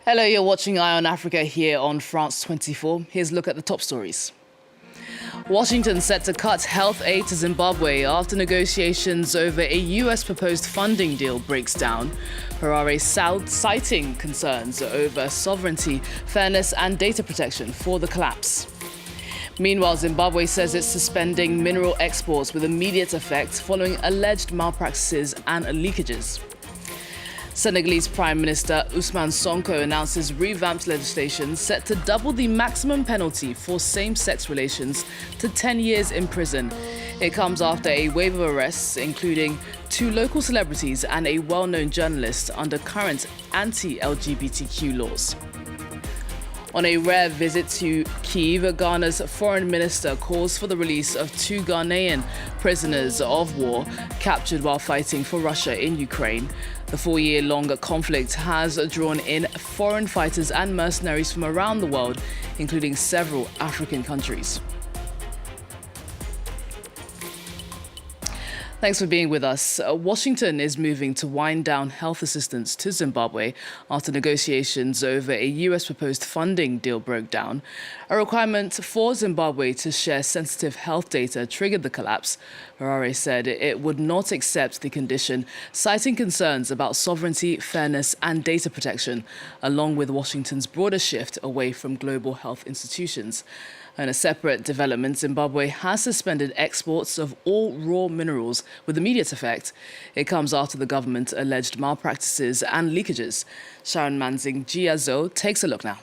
Hello, you're watching Eye on Africa here on France 24. Here's a look at the top stories. Washington set to cut health aid to Zimbabwe after negotiations over a US proposed funding deal breaks down. Harare citing concerns over sovereignty, fairness and data protection for the collapse. Meanwhile, Zimbabwe says it's suspending mineral exports with immediate effect following alleged malpractices and leakages. Senegalese Prime Minister Ousmane Sonko announces revamped legislation set to double the maximum penalty for same-sex relations to 10 years in prison. It comes after a wave of arrests, including 2 local celebrities and a well-known journalist under current anti-LGBTQ laws. On a rare visit to Kyiv, Ghana's foreign minister calls for the release of 2 Ghanaian prisoners of war captured while fighting for Russia in Ukraine. The 4-year-long conflict has drawn in foreign fighters and mercenaries from around the world, including several African countries. Thanks for being with us. Washington is moving to wind down health assistance to Zimbabwe after negotiations over a US proposed funding deal broke down. A requirement for Zimbabwe to share sensitive health data triggered the collapse. Harare said it would not accept the condition, citing concerns about sovereignty, fairness and data protection, along with Washington's broader shift away from global health institutions. In a separate development, Zimbabwe has suspended exports of all raw minerals with immediate effect. It comes after the government alleged malpractices and leakages. Sharon Manzing-Giazo takes a look now.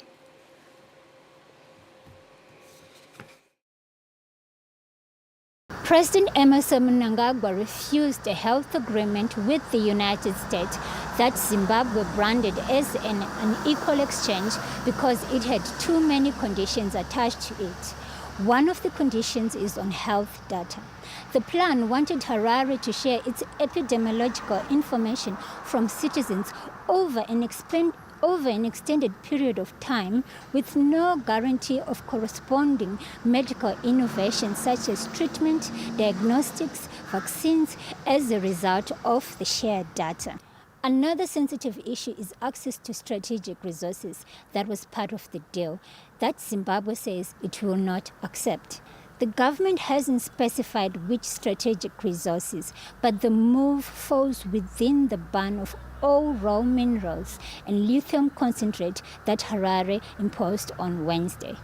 President Emmerson Mnangagwa refused a health agreement with the United States that Zimbabwe branded as an unequal exchange because it had too many conditions attached to it. One of the conditions is on health data. The plan wanted Harare to share its epidemiological information from citizens over an extended period of time with no guarantee of corresponding medical innovations such as treatment, diagnostics, vaccines as a result of the shared data. Another sensitive issue is access to strategic resources that was part of the deal that Zimbabwe says it will not accept. The government hasn't specified which strategic resources, but the move falls within the ban of all raw minerals and lithium concentrate that Harare imposed on Wednesday.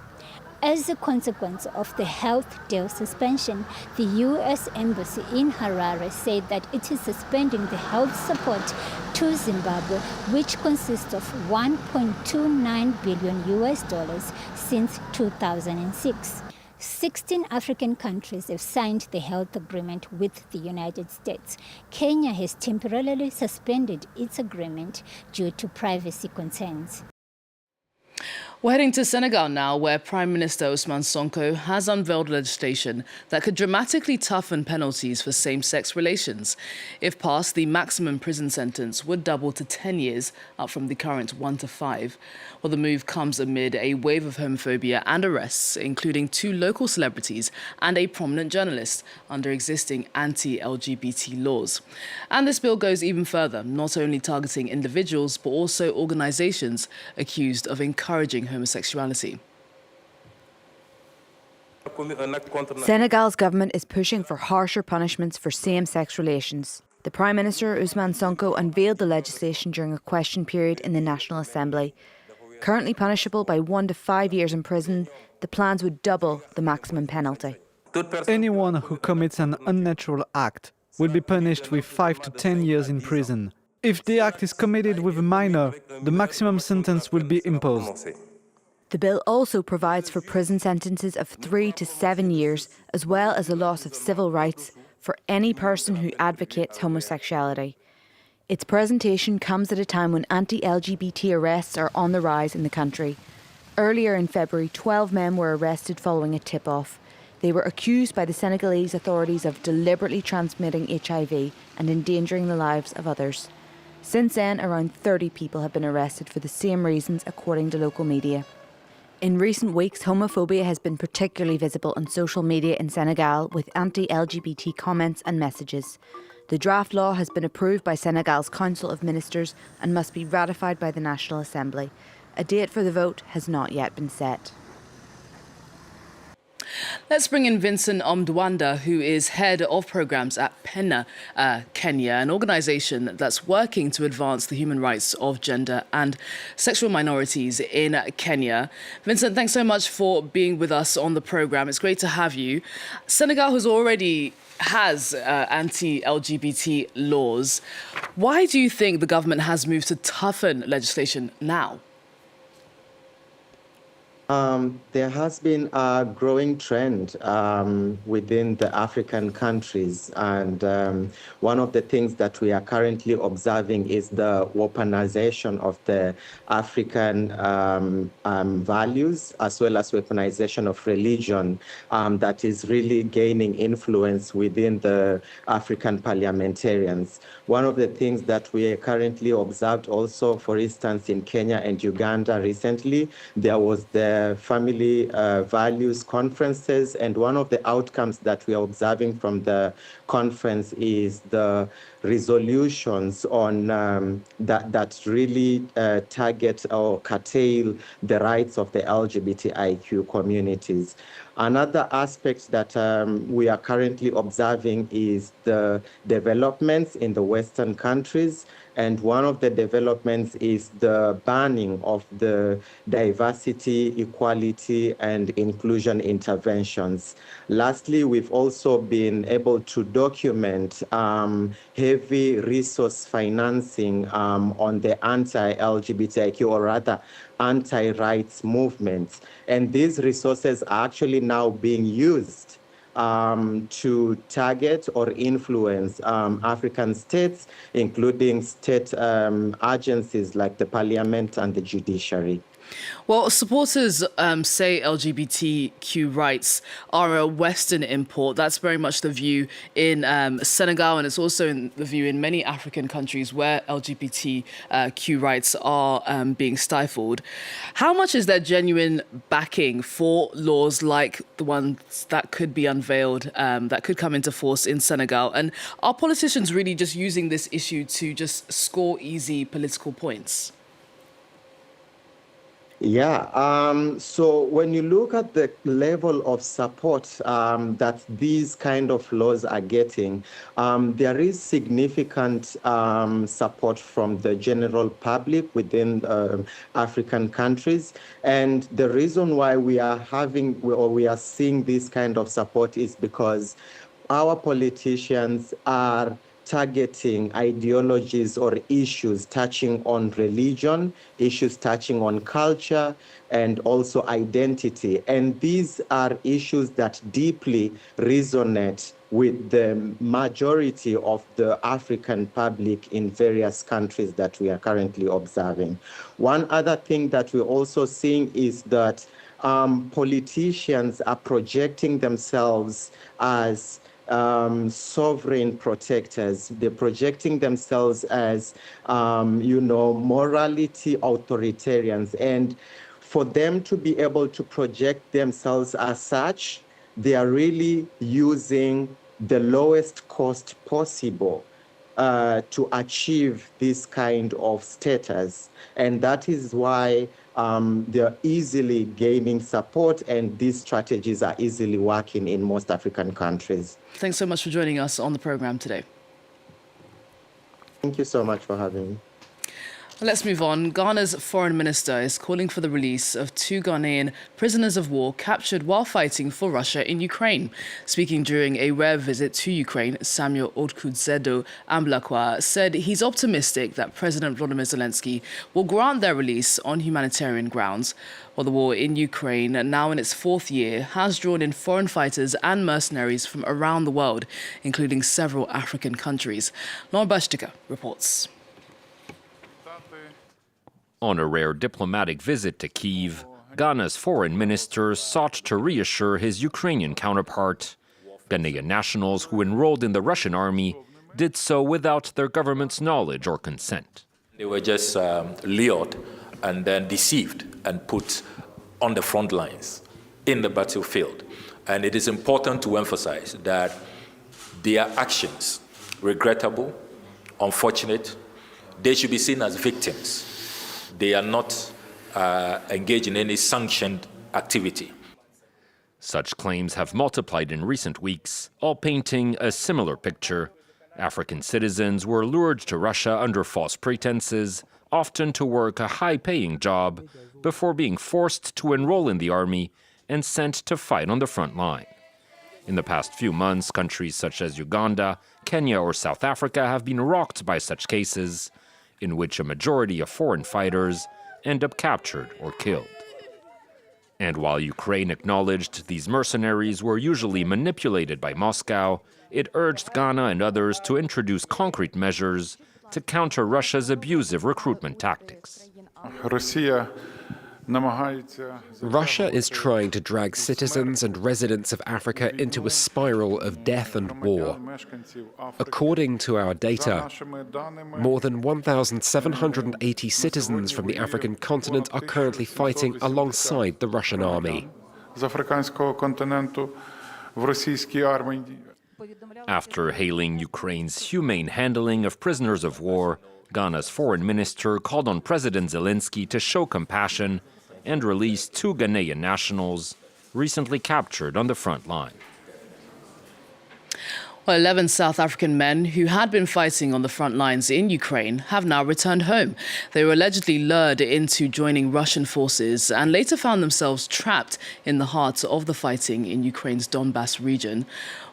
As a consequence of the health deal suspension, the U.S. Embassy in Harare said that it is suspending the health support to Zimbabwe, which consists of $1.29 billion since 2006. 16 African countries have signed the health agreement with the United States. Kenya has temporarily suspended its agreement due to privacy concerns. We're heading to Senegal now, where Prime Minister Ousmane Sonko has unveiled legislation that could dramatically toughen penalties for same-sex relations. If passed, the maximum prison sentence would double to 10 years, up from the current 1 to 5. Well, the move comes amid a wave of homophobia and arrests, including 2 local celebrities and a prominent journalist under existing anti-LGBT laws. And this bill goes even further, not only targeting individuals, but also organizations accused of encouraging homosexuality. Senegal's government is pushing for harsher punishments for same-sex relations. The Prime Minister, Ousmane Sonko, unveiled the legislation during a question period in the National Assembly. Currently punishable by 1 to 5 years in prison, the plans would double the maximum penalty. Anyone who commits an unnatural act will be punished with 5 to 10 years in prison. If the act is committed with a minor, the maximum sentence will be imposed. The bill also provides for prison sentences of 3 to 7 years, as well as a loss of civil rights for any person who advocates homosexuality. Its presentation comes at a time when anti-LGBT arrests are on the rise in the country. Earlier in February, 12 men were arrested following a tip-off. They were accused by the Senegalese authorities of deliberately transmitting HIV and endangering the lives of others. Since then, around 30 people have been arrested for the same reasons, according to local media. In recent weeks, homophobia has been particularly visible on social media in Senegal, with anti-LGBT comments and messages. The draft law has been approved by Senegal's Council of Ministers and must be ratified by the National Assembly. a date for the vote has not yet been set. Let's bring in Vincent Omdwanda, who is head of programs at PENA, Kenya, an organization that's working to advance the human rights of gender and sexual minorities in Kenya. Vincent, thanks so much for being with us on the program. It's great to have you. Senegal has anti-LGBT laws. Why do you think the government has moved to toughen legislation now? There has been a growing trend within the African countries, and one of the things that we are currently observing is the weaponization of the African values, as well as weaponization of religion that is really gaining influence within the African parliamentarians. One of the things that we currently observed also, for instance, in Kenya and Uganda recently, there was the family values conferences, and one of the outcomes that we are observing from the conference is the resolutions on that really target or curtail the rights of the LGBTIQ communities. Another aspect that we are currently observing is the developments in the Western countries. And one of the developments is the banning of the diversity, equality, and inclusion interventions. Lastly, we've also been able to document heavy resource financing on the anti-LGBTIQ, or rather anti-rights movements. And these resources are actually now being used to target or influence African states, including state agencies like the parliament and the judiciary. Well, supporters say LGBTQ rights are a Western import. That's very much the view in Senegal, and it's also the view in many African countries where LGBTQ rights are being stifled. How much is there genuine backing for laws like the ones that could be unveiled, that could come into force in Senegal? And are politicians really just using this issue to just score easy political points? Yeah, so when you look at the level of support that these kind of laws are getting, there is significant support from the general public within African countries. And the reason why we are seeing this kind of support is because our politicians are targeting ideologies or issues touching on religion, issues touching on culture, and also identity. And these are issues that deeply resonate with the majority of the African public in various countries that we are currently observing. One other thing that we're also seeing is that politicians are projecting themselves as sovereign protectors. They're projecting themselves as, morality authoritarians. And for them to be able to project themselves as such, they are really using the lowest cost possible to achieve this kind of status. And that is why they're easily gaining support, and these strategies are easily working in most African countries. Thanks so much for joining us on the program today. Thank you so much for having me. Let's move on. Ghana's foreign minister is calling for the release of 2 Ghanaian prisoners of war captured while fighting for Russia in Ukraine. Speaking during a rare visit to Ukraine, Samuel Odkudzedo Amblakwa said he's optimistic that President Volodymyr Zelensky will grant their release on humanitarian grounds. While the war in Ukraine, now in its 4th year, has drawn in foreign fighters and mercenaries from around the world, including several African countries. Lauren Bashtika reports. On a rare diplomatic visit to Kyiv, Ghana's foreign minister sought to reassure his Ukrainian counterpart. Ghanaian nationals who enrolled in the Russian army did so without their government's knowledge or consent. They were just lured and then deceived and put on the front lines in the battlefield. And it is important to emphasize that their actions, regrettable, unfortunate, they should be seen as victims. They are not engage in any sanctioned activity. Such claims have multiplied in recent weeks, all painting a similar picture. African citizens were lured to Russia under false pretenses, often to work a high-paying job, before being forced to enroll in the army and sent to fight on the front line. In the past few months, countries such as Uganda, Kenya, or South Africa have been rocked by such cases, in which a majority of foreign fighters end up captured or killed. And while Ukraine acknowledged these mercenaries were usually manipulated by Moscow, it urged Ghana and others to introduce concrete measures to counter Russia's abusive recruitment tactics. Russia is trying to drag citizens and residents of Africa into a spiral of death and war. According to our data, more than 1,780 citizens from the African continent are currently fighting alongside the Russian army. After hailing Ukraine's humane handling of prisoners of war, Ghana's foreign minister called on President Zelensky to show compassion and release 2 Ghanaian nationals recently captured on the front line. Well, 11 South African men who had been fighting on the front lines in Ukraine have now returned home. They were allegedly lured into joining Russian forces and later found themselves trapped in the heart of the fighting in Ukraine's Donbas region.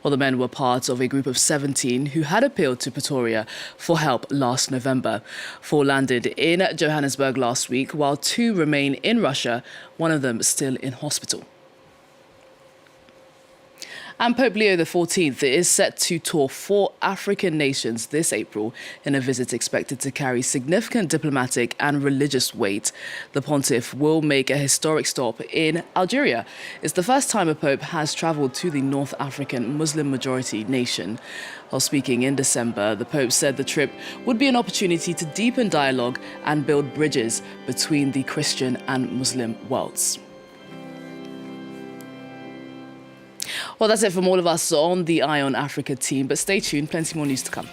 Well, the men were part of a group of 17 who had appealed to Pretoria for help last November. 4 landed in Johannesburg last week, while 2 remain in Russia, one of them still in hospital. And Pope Leo XIV is set to tour 4 African nations this April in a visit expected to carry significant diplomatic and religious weight. The pontiff will make a historic stop in Algeria. It's the first time a pope has travelled to the North African Muslim-majority nation. While speaking in December, the pope said the trip would be an opportunity to deepen dialogue and build bridges between the Christian and Muslim worlds. Well, that's it from all of us on the Eye on Africa team, but stay tuned, plenty more news to come.